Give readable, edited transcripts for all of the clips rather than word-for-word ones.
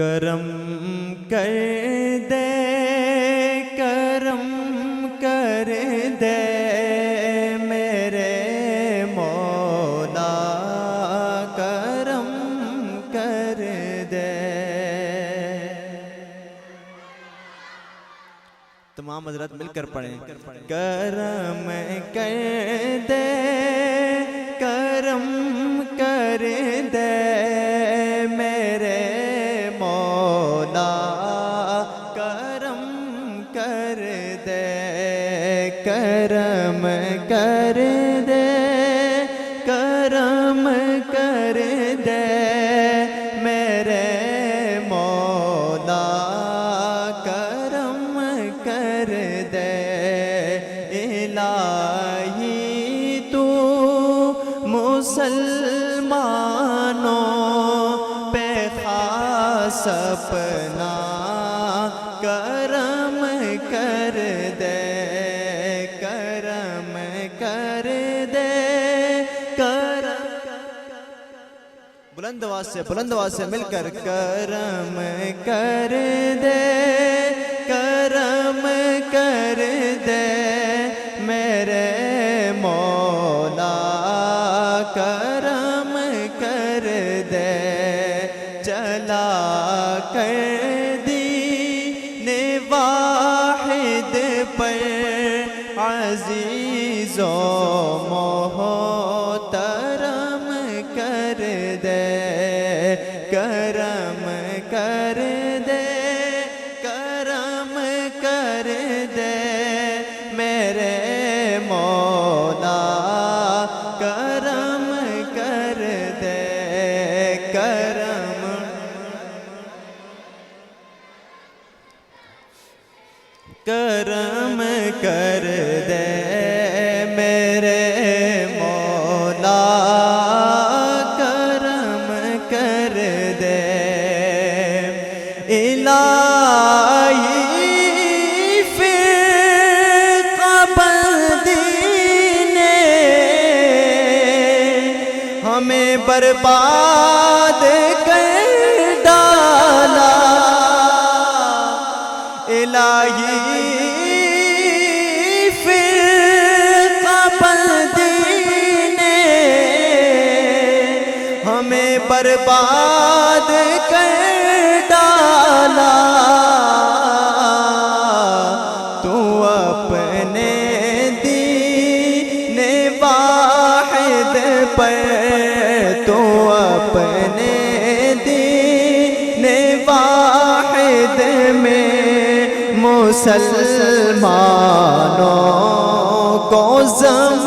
کرم کر دے کرم کر دے میرے مولا کرم کر دے۔ تمام حضرات مل کر پڑھیں، کرم کر دے کرم کر دے میرے مولا کرم کر دے، کرم کر دے کرم کر دے میرے مولا کرم کر دے۔ الہی تو مسلمانوں پہ خاص اپنا کرم کر دے، کرم کر دے کرم۔ بلند آواز سے مل کر کرم کر دے کرم کر دے میرے مولا کرم کر دے۔ چلا کر دین واحد پر عزیز و محترم کر دے، کرم کر دے کرم کر دے میرے مولا کرم کر دے، کرم کرم کر دے میرے مولا کرم کر دے۔ الہی فرقہ بندی نے ہمیں برباد کر ڈالا، الہی فرقہ بندی نے ہمیں برباد کر ڈالا۔ تو اپنے دین واحد پر، تو اپنے دین واحد میں مسلمانوں کو ضم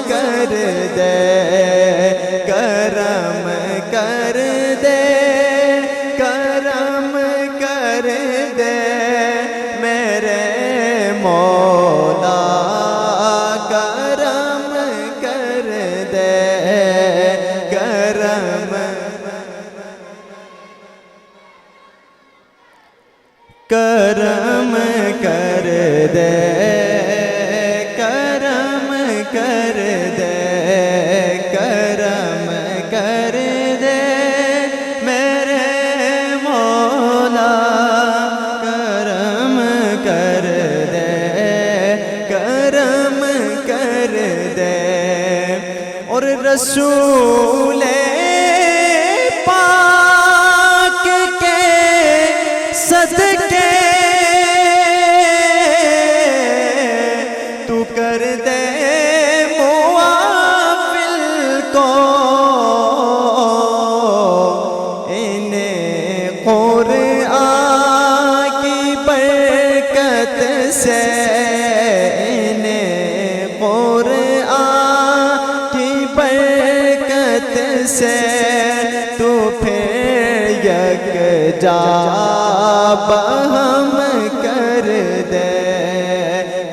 کر دے، کرم کر دے کرم کر دے میرے مولا کرم کر دے، کرم کرم کر دے کرم کر دے کرم کر دے میرے مولا کرم کر دے کرم کر دے۔ اور رسول پاک کے صدقے تو کر دے موافل کو، انہیں قرآن کی برکت سے، انہیں قرآن کی برکت سے تو پھر یکجا بہم کر دے،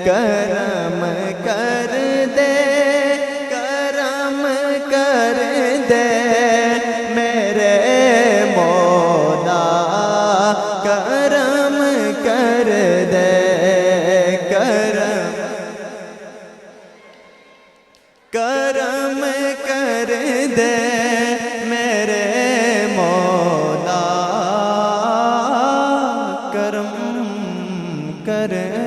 کرم کر دے کرم کر دے میرے مولا کرم کر دے، کرم کرم کر دے میرے مولا کر